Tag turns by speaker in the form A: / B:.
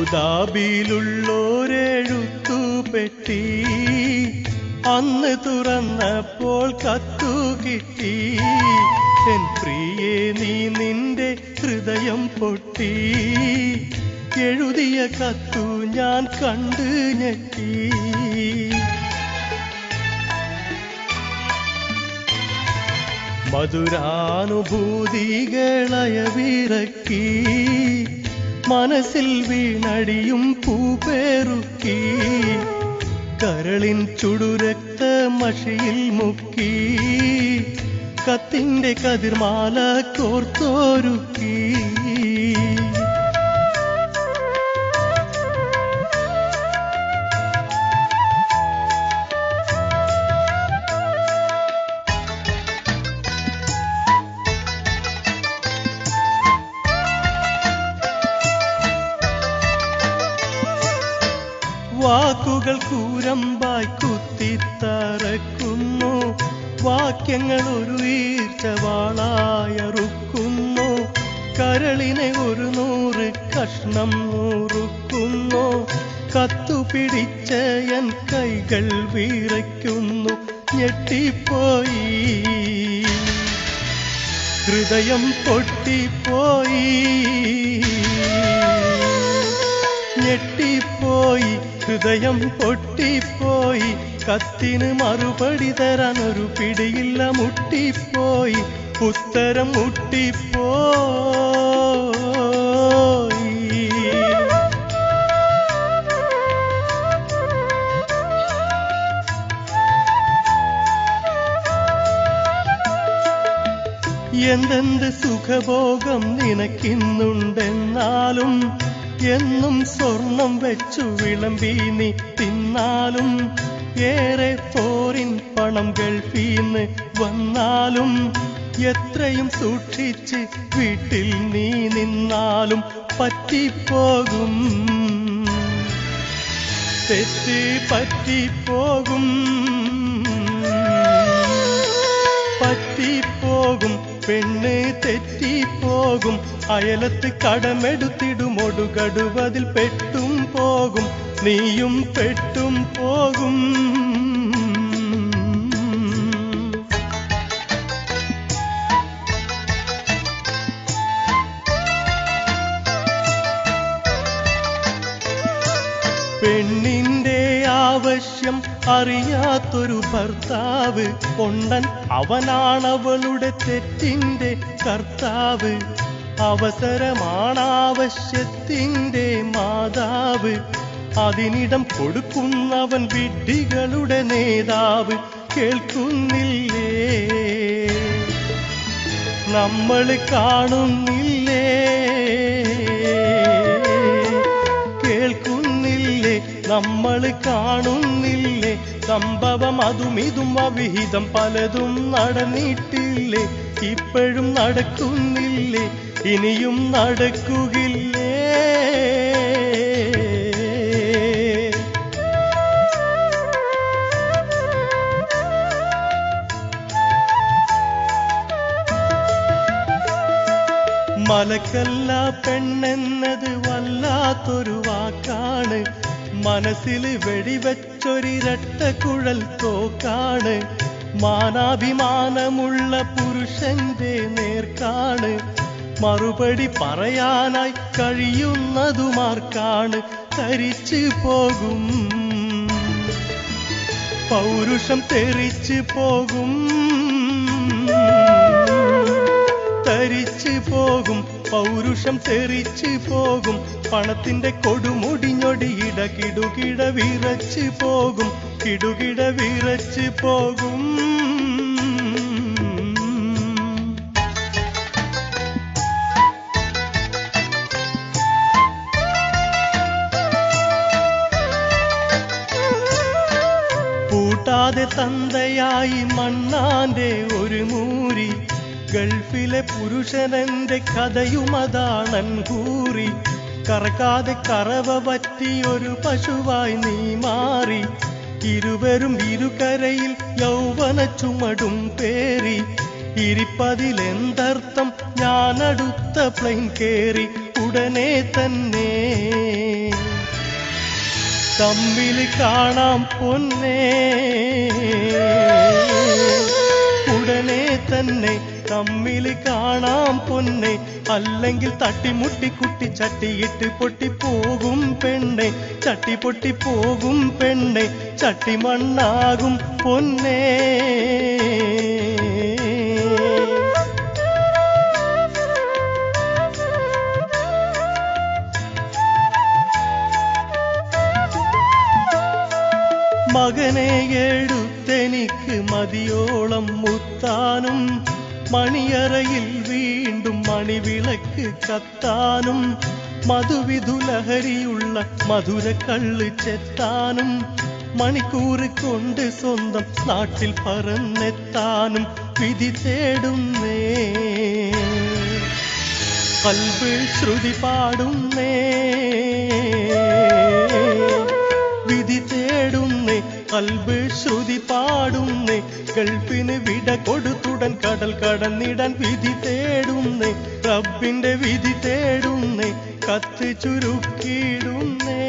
A: അബുദാബിയിലുള്ളോരെഴുത്തുപെട്ടി അന്ന് തുറന്നപ്പോൾ കത്തു കിട്ടി. എൻ പ്രിയേ നീ നിന്റെ ഹൃദയം പൊട്ടി. എഴുതിയ കത്തു ഞാൻ കണ്ട് ഞെട്ടി. മധുരാനുഭൂതികളയവിറക്കി മനസ്സിൽ വീണടിയും പൂപേറുക്കി. കരളിൻ ചുടുരക്ത മഷിയിൽ മുക്കി കത്തിന്റെ കതിർമാല കോർത്തൊരുക്കി. വാക്കുകൾ കൂരമ്പായി കുത്തിത്തറക്കുന്നു. വാക്യങ്ങൾ ഒരു ഈർച്ചവാളായറുക്കുന്നു. കരളിനെ 100 കഷ്ണം മുറുക്കുന്നു. കത്തു പിടിച്ച എൻ കൈകൾ വിറയ്ക്കുന്നു. ഞെട്ടിപ്പോയി, ഹൃദയം പൊട്ടിപ്പോയി. ഞെട്ടിപ്പോയി, ഹൃദയം പൊട്ടിപ്പോയി. കത്തിന് മറുപടി തരാൻ ഒരു പിടിയില്ല. മുട്ടിപ്പോയി, ഉത്തരം മുട്ടിപ്പോയി. എന്തെന്ത് സുഖഭോഗം നിനക്കിന്നുണ്ടെന്നാലും എന്നും സ്വർണം വെച്ചു വിളമ്പി നീ തിന്നാലും ഏറെ ഫോറിൻ പണം ഗൾഫീന്ന് വന്നാലും എത്രയും സൂക്ഷിച്ച് വീട്ടിൽ നീ നിന്നാലും പറ്റിപ്പോകും, തെറ്റ് പറ്റിപ്പോകും, പറ്റിപ്പോകും. പെണ്ണ് തെറ്റിപ്പോകും. അയലത്ത് കടമെടുത്തിടുമൊടുകടുവതിൽ പെട്ടും പോകും. നീയും പെട്ടും പോകും. പെണ്ണിന്റെ ആവശ്യം അറിയാത്തൊരു ഭർത്താവ് കൊണ്ടൻ. അവനാണവളുടെ തെറ്റിന്റെ കർത്താവ്. അവസരമാണാവശ്യത്തിന്റെ മാതാവ്. അതിനിടം കൊടുക്കുന്നവൻ വിഡ്ഢികളുടെ നേതാവ്. കേൾക്കുന്നില്ലേ, നമ്മൾ കാണുന്നില്ലേ, കേൾക്കുന്നില്ലേ, നമ്മൾ കാണുന്നില്ലേ. സംഭവം അതും ഇതും അവിഹിതം പലതും നടന്നിട്ടില്ലേ. ഇപ്പോഴും നടക്കുന്നില്ലേ, ഇനിയും നടക്കുകയില്ലേ. മലക്കല്ല പെണ്ണെന്നത് വല്ലാത്തൊരു വാക്കാണ്. മനസ്സിൽ വെടിവെച്ചൊരിരട്ട കുഴൽ തോക്കാണ്. മാനാഭിമാനമുള്ള പുരുഷന്റെ നേർക്കാണ്. മറുപടി പറയാനായി കഴിയുന്നതുമാർക്കാണ്. തരിച്ചു പോകും, പൗരുഷം തെറിച്ചു പോകും, തരിച്ചു പോകും, പൗരുഷം തെറിച്ചു പോകും. പണത്തിന്റെ കൊടുമുടിഞ്ഞൊടിയിട കിടുകിട വിറച്ചു പോകും, കിടുകിട വിറച്ചു പോകും. പൂട്ടാതെ തന്തയായി മണ്ണാന്റെ ഒരു മൂരി. ഗൾഫിലെ പുരുഷനെന്റെ കഥയുമതാണൻ കൂറി. കറക്കാതെ കറവ പറ്റിയൊരു പശുവായി നീ മാറി. ഇരുവരും ഇരുകരയിൽ യൗവന ചുമടും പേറി. ഇരിപ്പതിലെന്തർത്ഥം ഞാനടുത്ത പ്ലെയിൻ കേറി ഉടനെ തന്നെ തമ്മിൽ കാണാം പൊന്നേ ഉടനെ തന്നെ തമ്മിൽ കാണാം പൊന്നെ അല്ലെങ്കിൽ തട്ടിമുട്ടി കുട്ടി ചട്ടിയിട്ട് പൊട്ടിപ്പോകും പെണ്ണെ ചട്ടി പൊട്ടിപ്പോകും പെണ്ണെ ചട്ടി മണ്ണാകും പൊന്നേ മകനെ എടുത്തെനിക്ക് മതിയോളം മുത്താനും മണിയറയിൽ വീണ്ടും മണിവിളക്ക് കത്താനും മധുവിധുലഹരിയുള്ള മധുരക്കള്ള് ചെത്താനും മണിക്കൂറ് കൊണ്ട് സ്വന്തം നാട്ടിൽ പറന്നെത്താനും വിധി തേടുന്നേ കൽബ് ശ്രുതി പാടുന്നേ വിധി തേടുന്നേ കൽബ് ശ്രുതി പാടുന്നേ ഗൾഫിന് വിട കൊടുത്തുടൻ കടൽ കടന്നിടാൻ വിധി തേടുന്നേ റബ്ബിന്റെ വിധി തേടുന്നേ കത്ത് ചുരുക്കിയിടുന്നേ